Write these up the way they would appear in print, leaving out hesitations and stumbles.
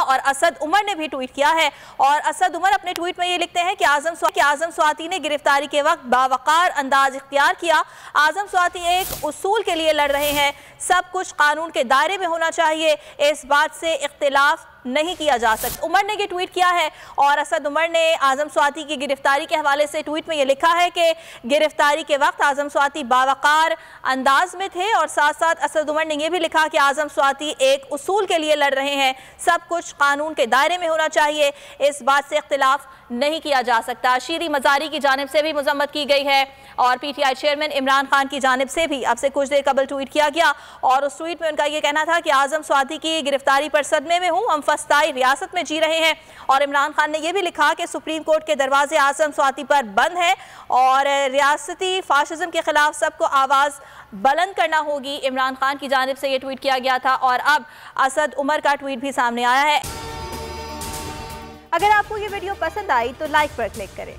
और असद उमर ने भी ट्वीट किया है और असद उमर अपने ट्वीट में ये लिखते हैं कि आजम स्वाति ने गिरफ्तारी के वक्त बावकार अंदाज इख्तियार किया। आजम स्वाति एक उसूल के लिए लड़ रहे हैं, सब कुछ कानून के दायरे में होना चाहिए, इस बात से इख्तिलाफ नहीं किया जा सकता। उमर ने ये ट्वीट किया है और असद उमर ने आजम स्वाति की गिरफ्तारी के हवाले से ट्वीट में ये लिखा है कि गिरफ्तारी के वक्त आजम स्वाति बावकार अंदाज में थे और साथ साथ असद उमर ने यह भी लिखा कि आजम स्वाति एक उसूल के लिए लड़ रहे हैं, सब कुछ कानून के दायरे में होना चाहिए, इस बात से इख्तिलाफ नहीं किया जा सकता। शीरी मजारी की जानिब से भी मजम्मत की गई है और पीटीआई चेयरमैन इमरान खान की जानिब से भी अब से कुछ देर कबल ट्वीट किया गया और उस ट्वीट में उनका यह कहना था कि आजम स्वाति की गिरफ्तारी पर सदमे में हूं, हम फस्ताई रियासत में जी रहे हैं। और इमरान खान ने यह भी लिखा कि सुप्रीम कोर्ट के दरवाजे आजम स्वाति पर बंद है और रियासती फाशिज्म के खिलाफ सबको आवाज़ बुलंद करना होगी। इमरान खान की जानिब से यह ट्वीट किया गया था और अब असद उमर का ट्वीट भी सामने आया है। अगर आपको ये वीडियो पसंद आई तो लाइक पर क्लिक करें।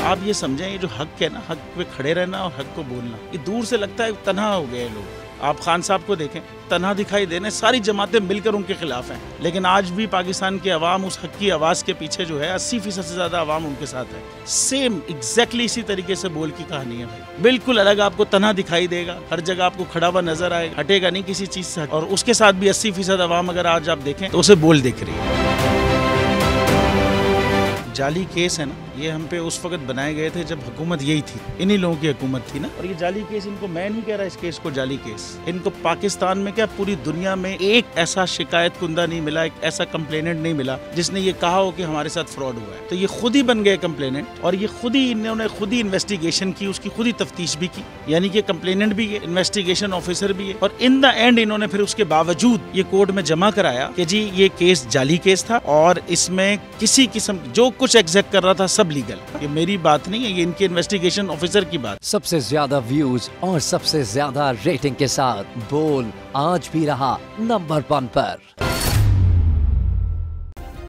आप ये समझें, ये जो हक है ना, हक पे खड़े रहना और हक को बोलना, ये दूर से लगता है तन्हा हो गए लोग। आप खान साहब को देखें, तन्हा दिखाई देने, सारी जमातें मिलकर उनके खिलाफ हैं, लेकिन आज भी पाकिस्तान की आवाम उस हक की आवाज़ के पीछे जो है 80% से ज़्यादा आवाम उनके साथ है। सेम एग्जैक्टली इसी तरीके से बोल की कहानी है भाई, बिल्कुल अलग आपको तन्हा दिखाई देगा, हर जगह आपको खड़ा हुआ नजर आएगा, हटेगा नहीं किसी चीज़ से। और उसके साथ भी 80% आवाम अगर आज आप देखें तो उसे बोल दिख रही है। जाली केस है ना, ये हम पे उस वक्त बनाए गए थे जब हुकूमत यही थी, इन्हीं लोगों की हुकूमत थी ना। और ये जाली केस, इनको मैं नहीं कह रहा इस केस को जाली केस, इनको पाकिस्तान में क्या पूरी दुनिया में एक ऐसा शिकायत कुंदा नहीं मिला, एक ऐसा कंप्लेनेंट नहीं मिला जिसने ये कहा हो कि हमारे साथ फ्रॉड हुआ है। तो ये खुद ही बन गए कंप्लेनेंट और ये खुद ही इन्होंने खुद ही इन्वेस्टिगेशन की, उसकी खुद ही तफ्तीश भी की, यानी कि कंप्लेनेंट भी है, इन्वेस्टिगेशन ऑफिसर भी है। और इन द एंड इन्होंने फिर उसके बावजूद ये कोर्ट में जमा कराया कि जी ये केस जाली केस था और इसमें किसी किस्म जो कुछ एग्जैक्ट कर रहा था सब लीगल। ये मेरी बात नहीं है, ये इनके इन्वेस्टिगेशन ऑफिसर की बात। सबसे ज्यादा व्यूज और सबसे ज्यादा रेटिंग के साथ बोल आज भी रहा नंबर 1 पर।